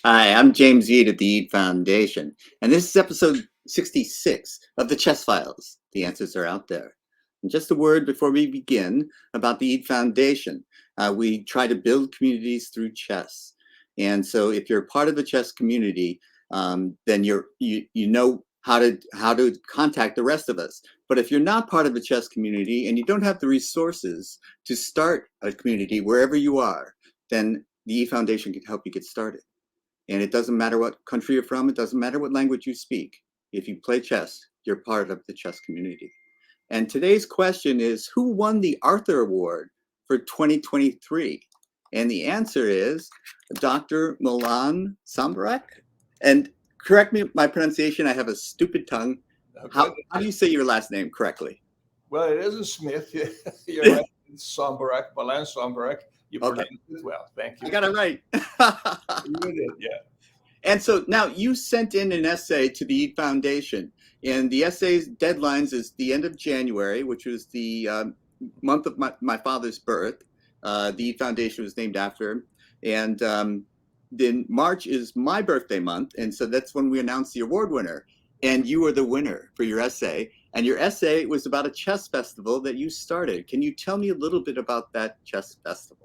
Hi, I'm James Yeat at the Yeat Foundation, and this is episode 66 of the Chess Files. The answers are out there. And just a word before we begin about the Yeat Foundation. We try to build communities through chess. And so if you're part of the chess community, then you know how to contact the rest of us. But if you're not part of the chess community and you don't have the resources to start a community wherever you are, then the Yeat Foundation can help you get started. And it doesn't matter what country you're from, it doesn't matter what language you speak. If you play chess, you're part of the chess community. And today's question is, who won the Arthur Award for 2023? And the answer is Dr. Milan Sombarac. And correct me my pronunciation, I have a stupid tongue. How do you say your last name correctly? Well, it isn't Smith. You're right. It's Sombarac, Milan Sombarac. You pronounced it well. Thank you. I got it right. You did, yeah. And so now you sent in an essay to the Yeat Foundation, and the essay's deadlines is the end of January, which was the month of my father's birth. The Yeat Foundation was named after him. And then March is my birthday month, and so that's when we announced the award winner. And you were the winner for your essay. And your essay was about a chess festival that you started. Can you tell me a little bit about that chess festival?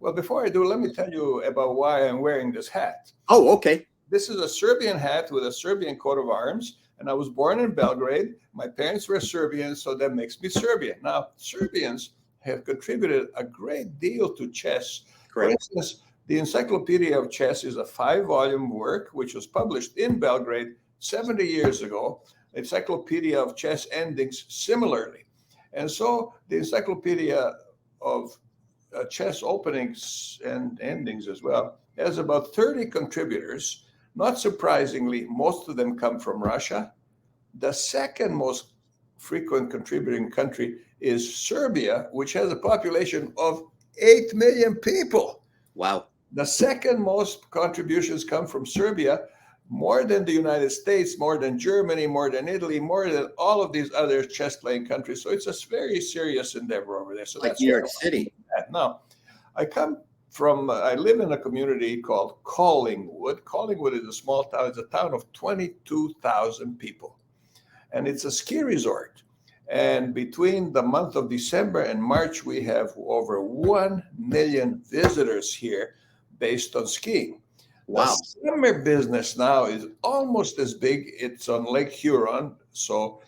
Well, before I do, let me tell you about why I'm wearing this hat. Oh, okay. This is a Serbian hat with a Serbian coat of arms, and I was born in Belgrade. My parents were Serbian, so that makes me Serbian. Now, Serbians have contributed a great deal to chess. Correct. For instance, the Encyclopedia of Chess is a 5-volume work which was published in Belgrade 70 years ago. The Encyclopedia of Chess endings similarly. And so the Encyclopedia of Chess openings and endings as well has about 30 contributors. Not surprisingly, most of them come from Russia. The second most frequent contributing country is Serbia, which has a population of 8 million people. Wow. The second most contributions come from Serbia, more than the United States, more than Germany, more than Italy, more than all of these other chess-playing countries. So it's a very serious endeavor over there. So like that's New York City. Now, I live in a community called Collinwood. Collinwood is a small town. It's a town of 22,000 people. And it's a ski resort. And between the month of December and March, we have over 1 million visitors here based on skiing. Wow. The summer business now is almost as big. It's on Lake Huron. So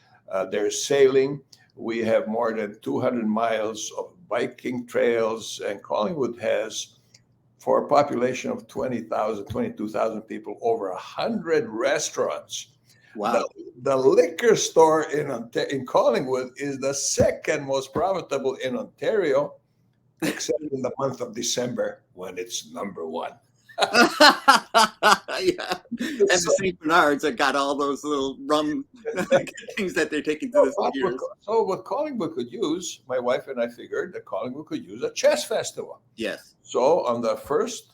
there's sailing. We have more than 200 miles of biking trails. And Collinwood has, for a population of 20,000, 22,000 people, over 100 restaurants. Wow. The liquor store in Collinwood is the second most profitable in Ontario, except in the month of December when it's number one. Yeah. And the St. Bernards have got all those little rum things that they're taking to the skiers. So what Collingwood could use, my wife and I figured that Collingwood could use a chess festival. Yes. So on the first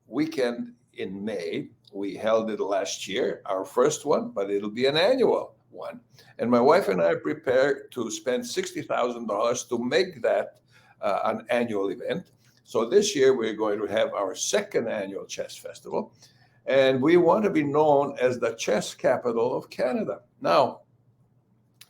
weekend in May, we held it last year, our first one, but it'll be an annual one. And my wife and I are prepared to spend $60,000 to make that an annual event. So this year we're going to have our second annual chess festival, and we want to be known as the chess capital of Canada. Now,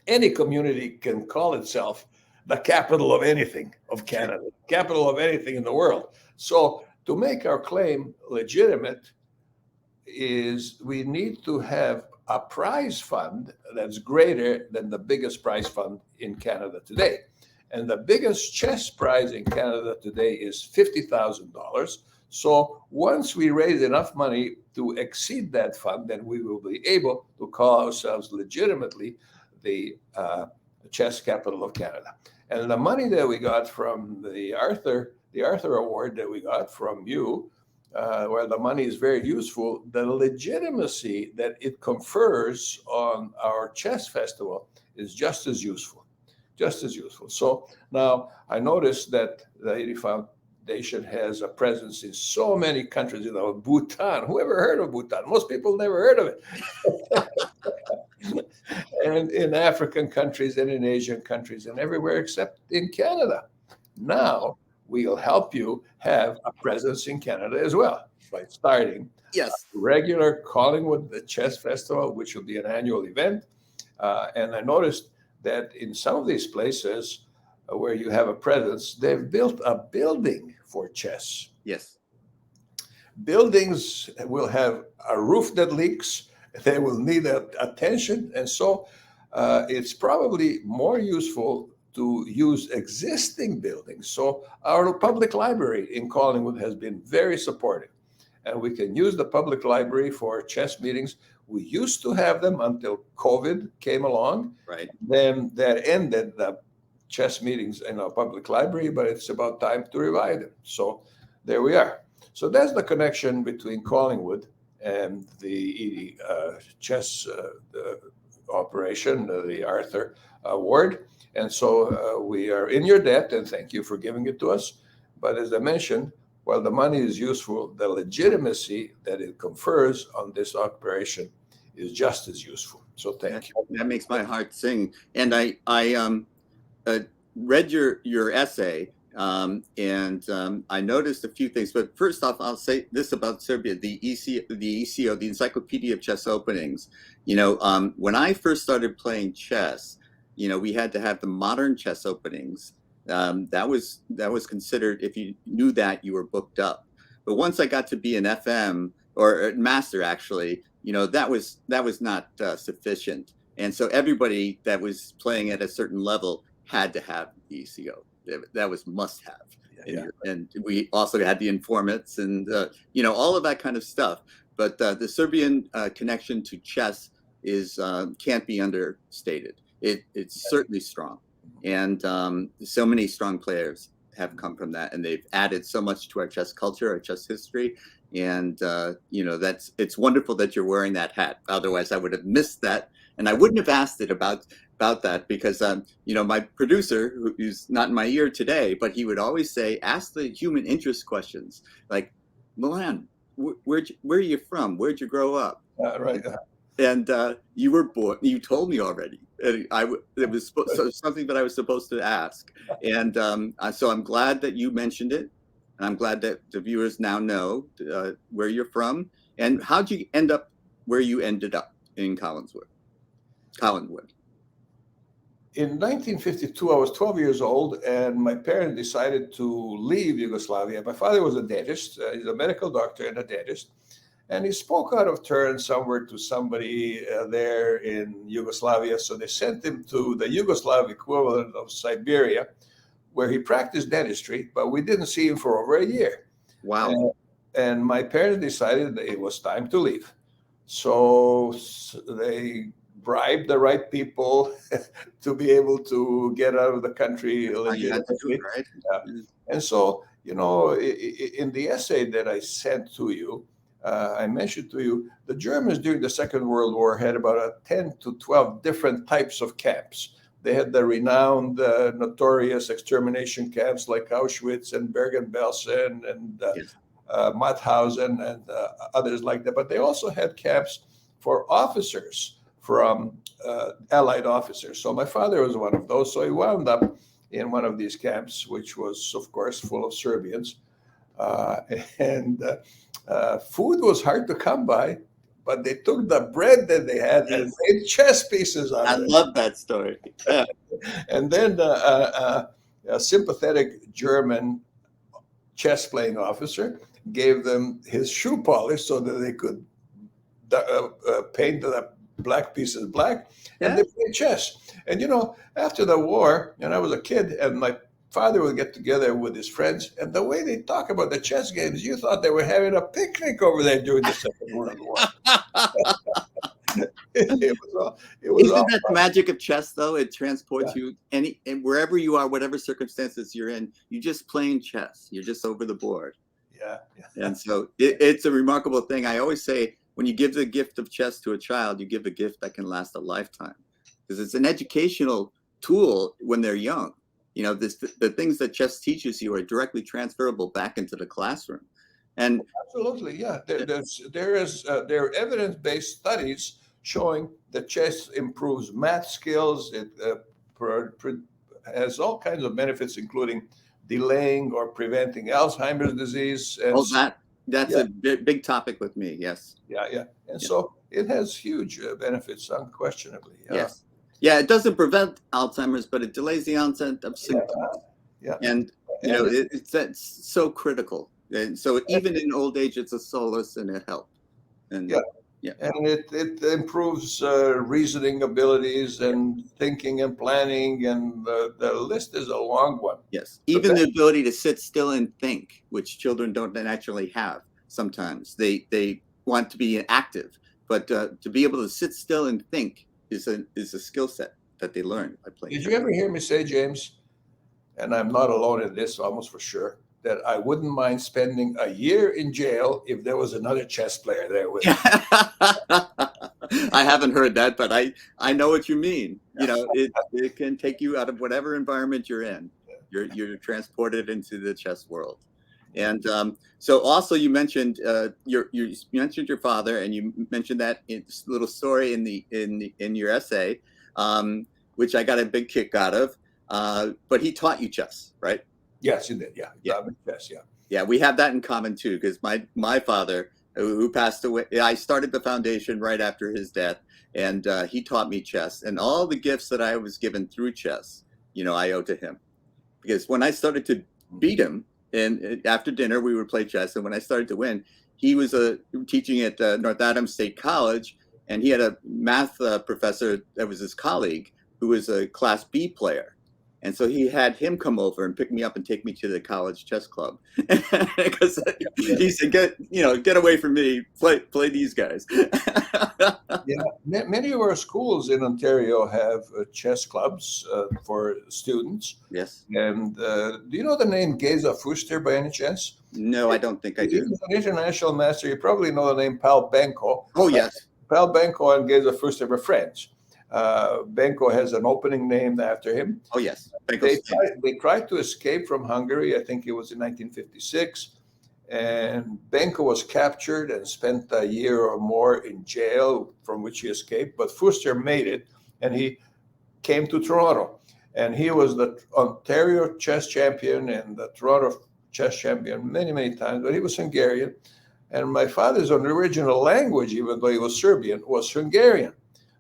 any community can call itself the capital of anything of Canada, capital of anything in the world. So to make our claim legitimate is we need to have a prize fund that's greater than the biggest prize fund in Canada today. And the biggest chess prize in Canada today is $50,000. So once we raise enough money to exceed that fund, then we will be able to call ourselves legitimately the chess capital of Canada. And the money that we got from the Arthur Award that we got from you, where the money is very useful, the legitimacy that it confers on our chess festival is just as useful. So now I noticed that the Yeat Foundation has a presence in so many countries. Bhutan. Who ever heard of Bhutan? Most people never heard of it. And in African countries and in Asian countries and everywhere except in Canada. Now we'll help you have a presence in Canada as well. by starting Yes. regular Collingwood Chess Festival, which will be an annual event. And I noticed that in some of these places where you have a presence, they've built a building for chess. Yes. Buildings will have a roof that leaks. They will need attention. And so it's probably more useful to use existing buildings. So our public library in Collingwood has been very supportive. And we can use the public library for chess meetings. We used to have them until COVID came along. Right. Then that ended the chess meetings in our public library, but it's about time to revive them. So there we are. So that's the connection between Collingwood and the chess operation, the Arthur Award. And so we are in your debt, and thank you for giving it to us. But as I mentioned, while the money is useful, the legitimacy that it confers on this operation is just as useful. So thank you. That makes my heart sing. And I read your essay, and I noticed a few things. But first off, I'll say this about Serbia: the ECO, the Encyclopedia of Chess Openings. When I first started playing chess, we had to have the modern chess openings. That was considered, if you knew that, you were booked up. But once I got to be an FM or master, actually, that was not sufficient. And so everybody that was playing at a certain level had to have the ECO. That was must have. Yeah. And we also had the informants and all of that kind of stuff. But the Serbian connection to chess is can't be understated. It's certainly strong. And so many strong players have come from that, and they've added so much to our chess culture, our chess history. And it's wonderful that you're wearing that hat. Otherwise, I would have missed that, and I wouldn't have asked it about that because my producer, who's not in my ear today, but he would always say, ask the human interest questions, like, Milan, where are you from? Where'd you grow up? Right. And you were born. You told me already. It was something that I was supposed to ask, and so I'm glad that you mentioned it, and I'm glad that the viewers now know where you're from and how'd you end up where you ended up in Collinwood. In 1952, I was 12 years old, and my parents decided to leave Yugoslavia. My father was a dentist; he's a medical doctor and a dentist. And he spoke out of turn somewhere to somebody there in Yugoslavia. So they sent him to the Yugoslav equivalent of Siberia, where he practiced dentistry, but we didn't see him for over a year. Wow. And my parents decided that it was time to leave. So they bribed the right people to be able to get out of the country. Right? And so, in the essay that I sent to you, I mentioned to you, the Germans during the Second World War had about 10 to 12 different types of camps. They had the renowned, notorious extermination camps like Auschwitz and Bergen-Belsen and Mauthausen and others like that. But they also had camps for officers from Allied officers. So my father was one of those. So he wound up in one of these camps, which was, of course, full of Serbians. Food was hard to come by, but they took the bread that they had and made chess pieces out of it. I love that story. Yeah. And then a sympathetic German chess playing officer gave them his shoe polish so that they could paint the black pieces black, and they played chess. And after the war, and I was a kid, and my father would get together with his friends, and the way they talk about the chess games, you thought they were having a picnic over there during the Second World War. It was Isn't that the magic of chess, though? It transports you and wherever you are, whatever circumstances you're in, you're just playing chess. You're just over the board. Yeah. And so it's a remarkable thing. I always say, when you give the gift of chess to a child, you give a gift that can last a lifetime, because it's an educational tool when they're young. The things that chess teaches you are directly transferable back into the classroom. And absolutely, yeah. There are evidence-based studies showing that chess improves math skills. It has all kinds of benefits, including delaying or preventing Alzheimer's disease. And That's Yeah, a big topic with me. Yes. yeah. And Yeah. so it has huge benefits, unquestionably. Yes. Yeah. It doesn't prevent Alzheimer's, but it delays the onset of Yeah, symptoms. yeah. And And it's that's so critical. And so even in old age, it's a solace and a help. And yeah, yeah, and it improves reasoning abilities and thinking and planning, and the list is a long one. yes. But Even that, the ability to sit still and think, which children don't naturally have. Sometimes they want to be active, but to be able to sit still and think is a skill set that they learn by playing did chess. you ever hear me say, James, and I'm not alone in this almost for sure, that I wouldn't mind spending a year in jail if there was another chess player there with me? I haven't heard that, but I know what you mean. It can take you out of whatever environment you're in. You're transported into the chess world. And so also you mentioned you mentioned your father, and you mentioned that little story in your essay, which I got a big kick out of. But he taught you chess, right? Yes, you did. Yeah, Yeah. chess. Yeah. Yeah, we have that in common too, because my father, who passed away, I started the foundation right after his death, and he taught me chess, and all the gifts that I was given through chess, I owe to him. Because when I started to beat him, and after dinner we would play chess, and when I started to win, he was teaching at North Adams State College, and he had a math professor that was his colleague who was a Class B player. And so he had him come over and pick me up and take me to the college chess club, because he said, "Get away from me. Play these guys." Yeah, many of our schools in Ontario have chess clubs for students. Yes. And do you know the name Geza Fuster by any chance? No, I don't think I He's do. an international master. You probably know the name Pal Benko. Oh yes. Pal Benko and Geza Fuster were friends. Benko has an opening named after him. Oh yes. They tried to escape from Hungary. I think it was in 1956. And Benko was captured and spent a year or more in jail, from which he escaped. But Fuster made it, and he came to Toronto. And he was the Ontario chess champion and the Toronto chess champion many, many times, but he was Hungarian. And my father's original language, even though he was Serbian, was Hungarian.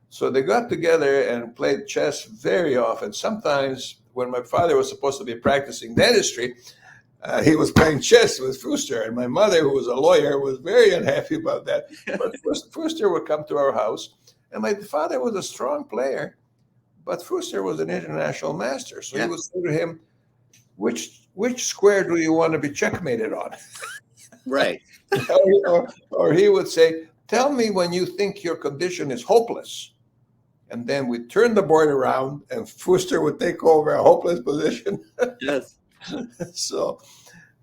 So they got together and played chess very often. Sometimes when my father was supposed to be practicing dentistry, he was playing chess with Fuster. And my mother, who was a lawyer, was very unhappy about that. But Fuster would come to our house. And my father was a strong player, but Fuster was an international master. So he would say to him, which square do you want to be checkmated on? Right. or he would say, tell me when you think your condition is hopeless. And then we turn the board around and Fuster would take over a hopeless position. Yes. So,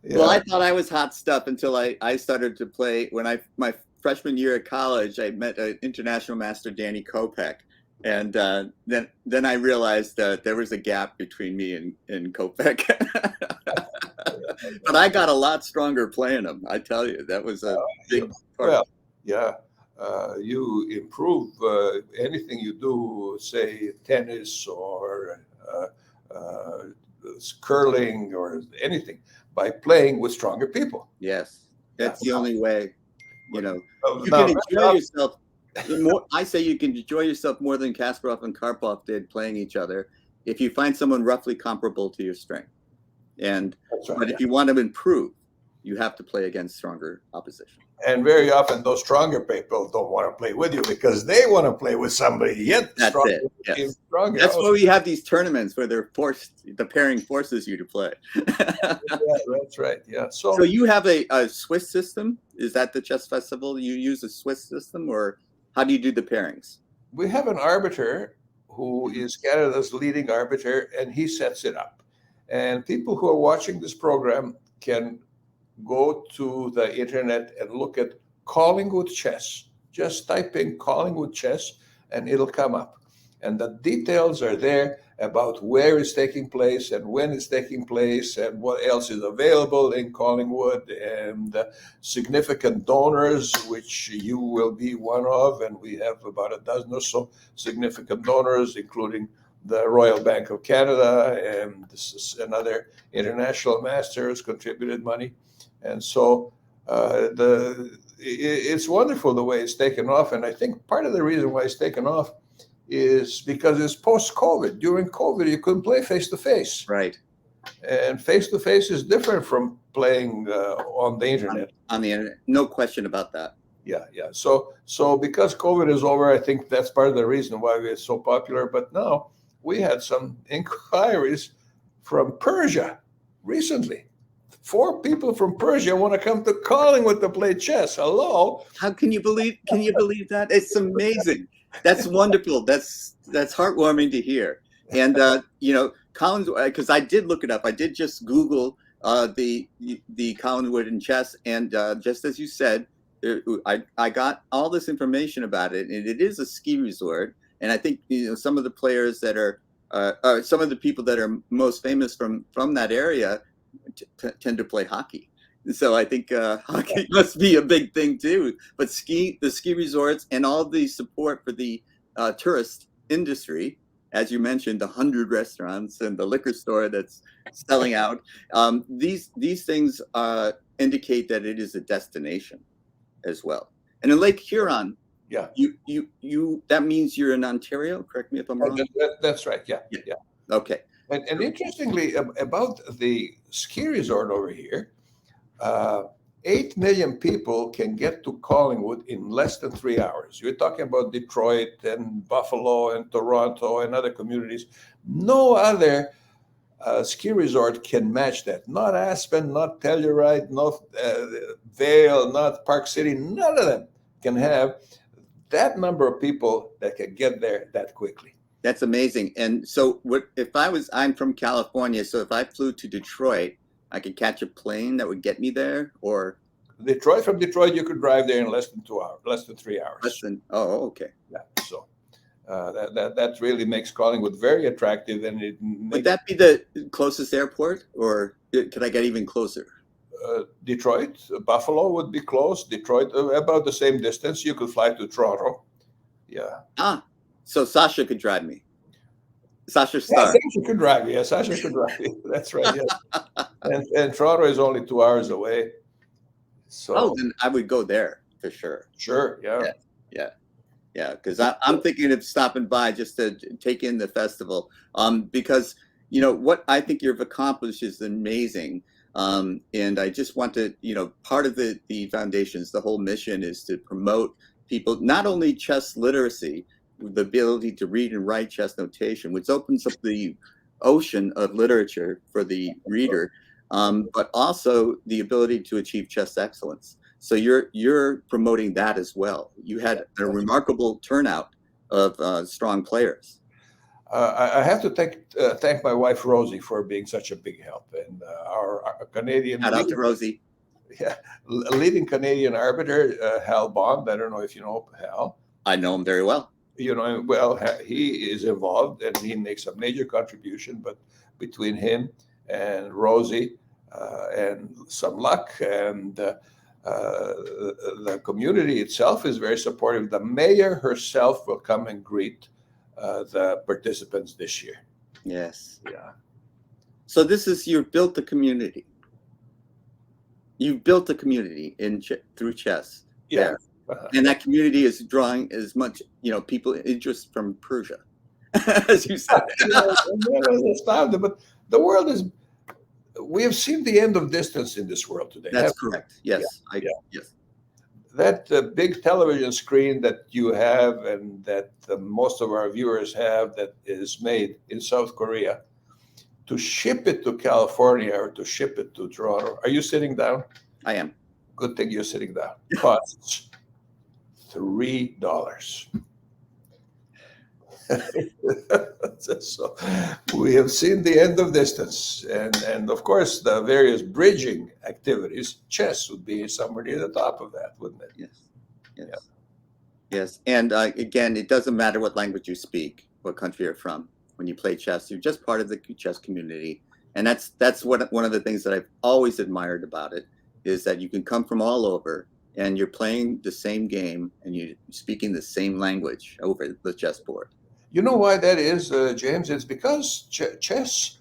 yeah. Well, I thought I was hot stuff until I started to play. When my freshman year at college, I met an international master, Danny Kopek. And then I realized that there was a gap between me and Kopek. But I got a lot stronger playing him. I tell you, that was a big part. Well, yeah. You improve anything you do, say tennis or curling or anything, by playing with stronger people. Yes, that's the only way. You Now, can enjoy yourself. I say you can enjoy yourself more than Kasparov and Karpov did playing each other if you find someone roughly comparable to your strength. But if you want to improve, you have to play against stronger opposition. And very often those stronger people don't want to play with you because they want to play with somebody yet stronger. Yes. That's why we have these tournaments where the pairing forces you to play. Yeah, that's right. Yeah. So you have a Swiss system? Is that the chess festival? You use a Swiss system, or how do you do the pairings? We have an arbiter who is Canada's leading arbiter, and he sets it up. And people who are watching this program can go to the internet and look at Collingwood chess. Just type in Collingwood chess and it'll come up. And the details are there about where it's taking place and when it's taking place and what else is available in Collingwood, and significant donors, which you will be one of. And we have about a dozen or so significant donors, including the Royal Bank of Canada and another international master has contributed money. And so It's wonderful the way it's taken off, and I think part of the reason why it's taken off is because it's post-COVID. During COVID, you couldn't play face to face, Right. and face to face is different from playing on the internet. On the internet, no question about that. Yeah, yeah. So because COVID is over, I think that's part of the reason why it's so popular. But now we had some inquiries from Persia recently. 4 people from Persia want to come to Collingwood to play chess. Hello. How can you believe? Can you believe that? It's amazing. That's wonderful. That's heartwarming to hear. And Collins, because I did look it up. I did just Google the Collinwood and chess, and just as you said, I got all this information about it, and it is a ski resort. And I think some of the players that are some of the people that are most famous from that area tend to play hockey. So I think hockey must be a big thing too. But the ski resorts and all the support for the tourist industry, as you mentioned, the 100 restaurants and the liquor store that's selling out. These things indicate that it is a destination as well. And in Lake Huron, yeah, you that means you're in Ontario. Correct me if I'm wrong. That's right. Yeah. Okay. And interestingly, about the ski resort over here, 8 million people can get to Collingwood in less than 3 hours. You're talking about Detroit and Buffalo and Toronto and other communities. No other ski resort can match that. Not Aspen, not Telluride, not Vail, not Park City. None of them can have that number of people that can get there that quickly. That's amazing. And so I'm from California, so if I flew to Detroit, I could catch a plane that would get me there, or from Detroit, you could drive there in less than 2 hours, less than 3 hours. Okay. Yeah. So that really makes Collingwood very attractive. And would that be the closest airport, or could I get even closer? Detroit, Buffalo would be close. Detroit, about the same distance. You could fly to Toronto. Yeah. So Sasha could drive me. Sasha Star. Yeah, Sasha could drive me. Yeah, Sasha could drive me. That's right. Yeah. and Toronto is only 2 hours away. So then I would go there for sure. Sure. Yeah. Because I'm thinking of stopping by just to take in the festival. Because what I think you've accomplished is amazing. And I just want to, part of the foundation's, the whole mission is to promote people, not only chess literacy, the ability to read and write chess notation, which opens up the ocean of literature for the reader, but also the ability to achieve chess excellence. So you're promoting that as well. You had a remarkable turnout of strong players. I have to thank my wife Rosie for being such a big help, and our Canadian. Shout out to Rosie. Yeah, leading Canadian arbiter Hal Bond. I don't know if you know Hal. I know him very well. Well, he is involved and he makes a major contribution. But between him and Rosie and some luck, and the community itself is very supportive. The mayor herself will come and greet the participants this year. Yes. Yeah. So you've built the community. You've built the community through chess. Yeah. There. And that community is drawing as much, people interest from Persia, as you said. But the world we have seen the end of distance in this world today. That's correct. Yes. Yes. That big television screen that you have and that most of our viewers have, that is made in South Korea, to ship it to California or to ship it to Toronto. Are you sitting down? I am. Good thing you're sitting down. Costs $3. So we have seen the end of distance, and of course the various bridging activities. Chess would be somewhere near the top of that, wouldn't it? Yes. And again, it doesn't matter what language you speak, what country you're from. When you play chess, you're just part of the chess community, and that's one of the things that I've always admired about it, is that you can come from all over and you're playing the same game and you're speaking the same language over the chessboard. You know why that is, James? It's because chess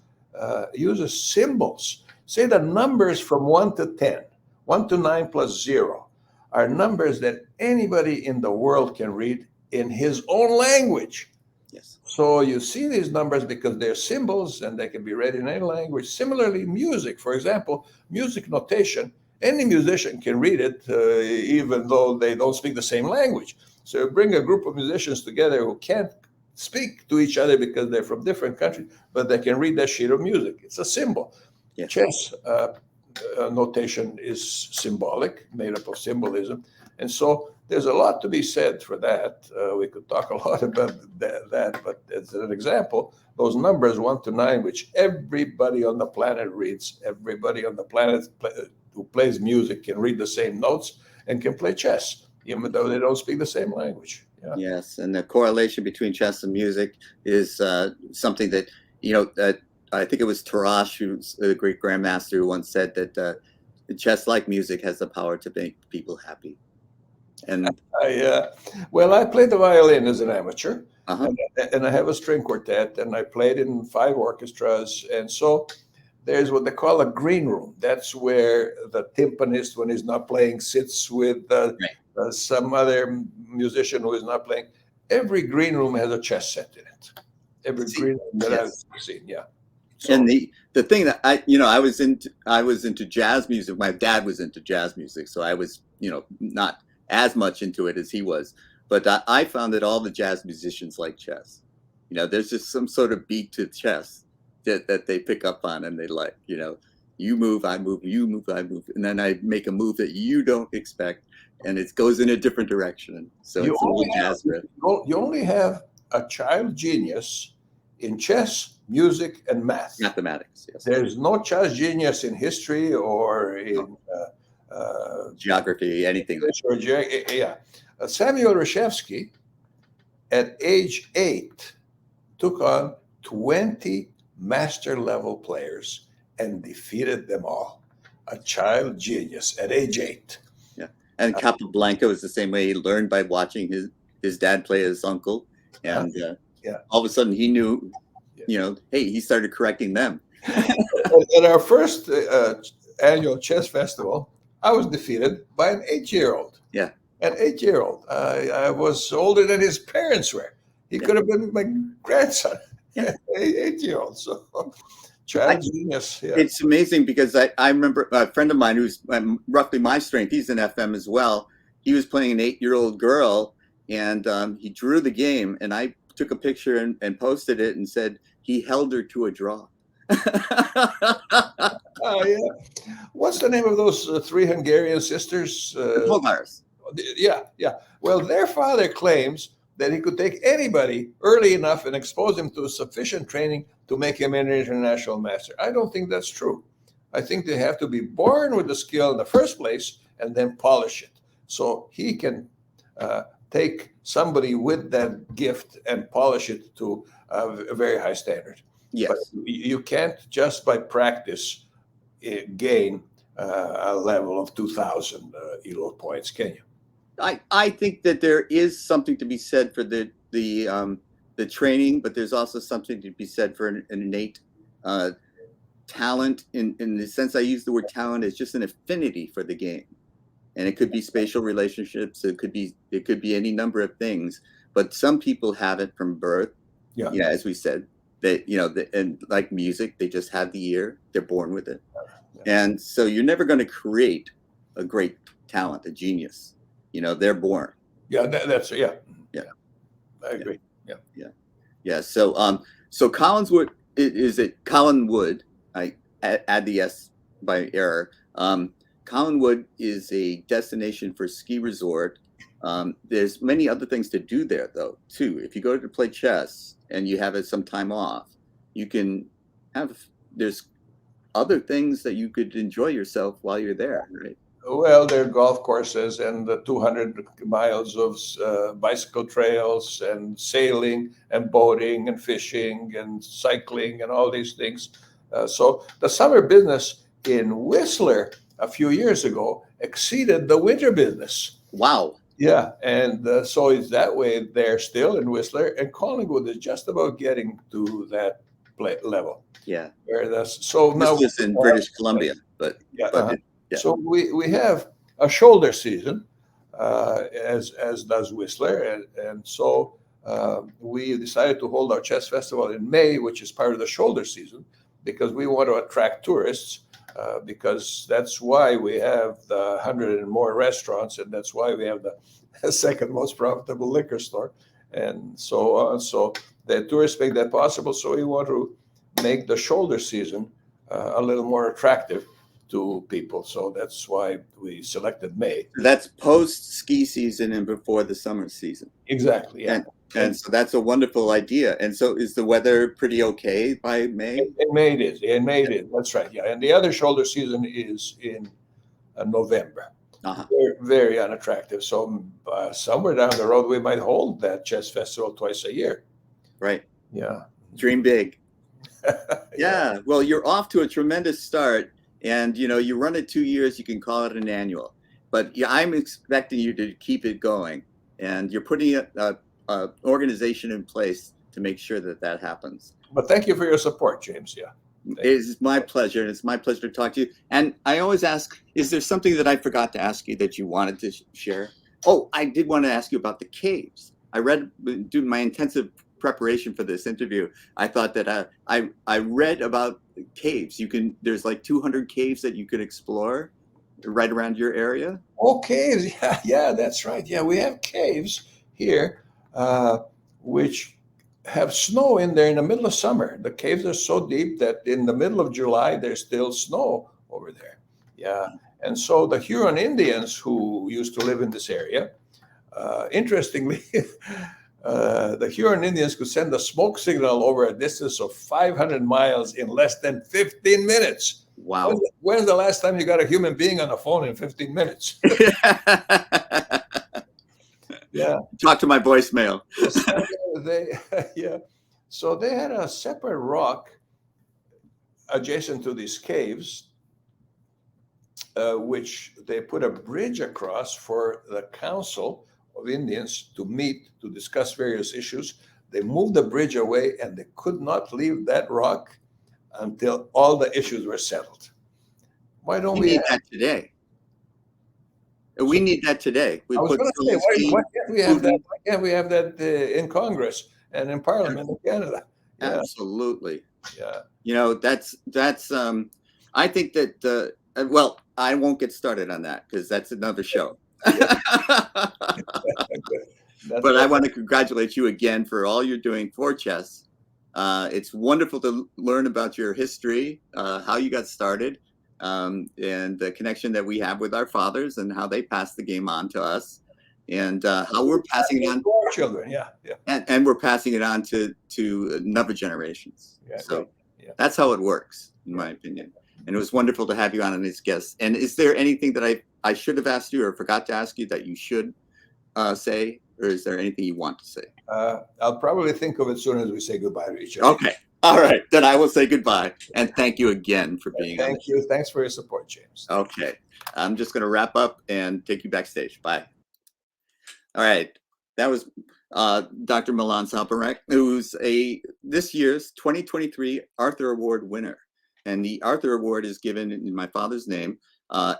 uses symbols. Say the numbers from 1 to 10. 1 to 9 plus 0 are numbers that anybody in the world can read in his own language. Yes. So you see these numbers because they're symbols and they can be read in any language. Similarly, music, for example, music notation, any musician can read it, even though they don't speak the same language. So you bring a group of musicians together who can't speak to each other because they're from different countries, but they can read that sheet of music. It's a symbol. Yes. Chess notation is symbolic, made up of symbolism. And so there's a lot to be said for that. We could talk a lot about that, but as an example, those numbers 1 to 9, which everybody on the planet reads, everybody on the planet who plays music can read the same notes and can play chess, even though they don't speak the same language. Yeah. Yes, and the correlation between chess and music is something that, that I think it was Tarrasch, who's a great grandmaster, who once said that chess, like music, has the power to make people happy. And well, I played the violin as an amateur, uh-huh. and I have a string quartet, and I played in 5 orchestras, and so there's what they call a green room. That's where the timpanist, when he's not playing, sits with some other musician who is not playing. Every green room has a chess set in it. Every green room that I've seen, yeah. So, and the thing that I was into jazz music. My dad was into jazz music, so I was not as much into it as he was. But I found that all the jazz musicians like chess. There's just some sort of beat to chess that they pick up on, and they like. You move, I move, you move, I move, and then I make a move that you don't expect, and it goes in a different direction. So you only have a child genius in chess, music, and mathematics. Yes. There's no child genius in history or in geography, anything. Samuel Reshevsky, at age 8, took on 20 master level players and defeated them all. A child genius at age 8. Yeah, and Capablanca was the same way. He learned by watching his dad play his uncle, and all of a sudden he knew, hey, he started correcting them. At our first annual chess festival, I was defeated by an 8-year-old. Yeah, an 8-year-old. I was older than his parents were. He could have been my grandson. Yeah, 8-year-old. So. Child genius. Yeah. It's amazing because I remember a friend of mine who's roughly my strength. He's an FM as well. He was playing an 8-year-old girl, and he drew the game, and I took a picture and posted it and said he held her to a draw. Yeah. What's the name of those 3 Hungarian sisters? Polgars. Yeah. Well, their father claims that he could take anybody early enough and expose him to sufficient training to make him an international master. I don't think that's true. I think they have to be born with the skill in the first place and then polish it. So he can take somebody with that gift and polish it to a very high standard. Yes. But you can't just by practice gain a level of 2,000 ELO points, can you? I think that there is something to be said for the training, but there's also something to be said for an innate talent. In the sense I use the word talent as just an affinity for the game, and it could be spatial relationships. It could be any number of things. But some people have it from birth. Yeah, as we said, that and like music, they just have the ear. They're born with it, and so you're never going to create a great talent, a genius. They're born. Yeah, that's I agree. Yeah. So Collinswood is it Collinwood? I add the S by error. Collinwood is a destination for ski resort. There's many other things to do there, though, too. If you go to play chess and you have some time off, you can there's other things that you could enjoy yourself while you're there, right? Well, there are golf courses and the 200 miles of bicycle trails and sailing and boating and fishing and cycling and all these things. So the summer business in Whistler a few years ago exceeded the winter business. Wow. Yeah, and so it's that way there still in Whistler, and Collinwood is just about getting to that level. Yeah. Where so now this is in British Columbia, but Yeah. So we have a shoulder season, as does Whistler, and so we decided to hold our chess festival in May, which is part of the shoulder season, because we want to attract tourists. Because that's why we have the 100 and more restaurants, and that's why we have the second most profitable liquor store, and so on. So the tourists make that possible. So we want to make the shoulder season a little more attractive to people. So that's why we selected May. That's post ski season and before the summer season. Exactly. Yeah. And so that's a wonderful idea. And so is the weather pretty okay by May? In May it is. In May it is. That's right. Yeah. And the other shoulder season is in November. Uh-huh. Very, very unattractive. So somewhere down the road, we might hold that chess festival twice a year. Right. Yeah. Dream big. Yeah. Well, you're off to a tremendous start. And, you run it 2 years, you can call it an annual. But yeah, I'm expecting you to keep it going. And you're putting a organization in place to make sure that happens. But thank you for your support, James. Yeah. It's my pleasure. And it's my pleasure to talk to you. And I always ask, is there something that I forgot to ask you that you wanted to share? Oh, I did want to ask you about the caves. I read, doing my intensive preparation for this interview, I thought that I read about caves. There's like 200 caves that you could explore right around your area. Oh, caves. Yeah, that's right. Yeah, we have caves here, which have snow in there in the middle of summer. The caves are so deep that in the middle of July, there's still snow over there. Yeah. And so the Huron Indians who used to live in this area, interestingly, the Huron Indians could send a smoke signal over a distance of 500 miles in less than 15 minutes. Wow. When's the last time you got a human being on the phone in 15 minutes? Yeah. Talk to my voicemail. Yeah. So they had a separate rock adjacent to these caves, which they put a bridge across for the Council of Indians to meet to discuss various issues. They moved the bridge away, and they could not leave that rock until all the issues were settled. Why don't we need that today? We need that today. I was going to say, why can't we have that? Why can't we have that in Congress and in Parliament in Canada? Yeah. Absolutely. Yeah. That's. I think that. Well, I won't get started on that because that's another show. But I want to congratulate you again for all you're doing for chess. It's wonderful to learn about your history, how you got started, and the connection that we have with our fathers and how they passed the game on to us, and how we're passing it on to our children. Yeah. And we're passing it on to another generations. Yeah, so that's how it works, in my opinion. And it was wonderful to have you on as guest. And is there anything that I should have asked you or forgot to ask you that you should say? Or is there anything you want to say? I'll probably think of it as soon as we say goodbye to each other. Okay. All right. Then I will say goodbye. And thank you again for being on. Thank you. Thanks for your support, James. Okay. I'm just going to wrap up and take you backstage. Bye. All right. That was Dr. Milan Sombarac, who's this year's 2023 Arthur Award winner. And the Arthur Award is given in my father's name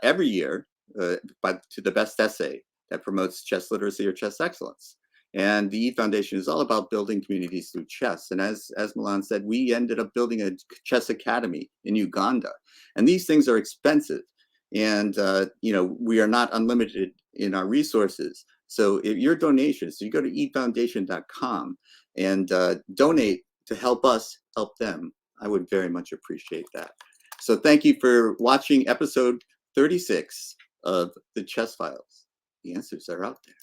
every year to the best essay that promotes chess literacy or chess excellence. And the E Foundation is all about building communities through chess. And as Milan said, we ended up building a chess academy in Uganda. And these things are expensive. And, we are not unlimited in our resources. So if your donations, you go to efoundation.com and donate to help us help them. I would very much appreciate that. So thank you for watching episode 36 of the Chess Files. The answers are out there.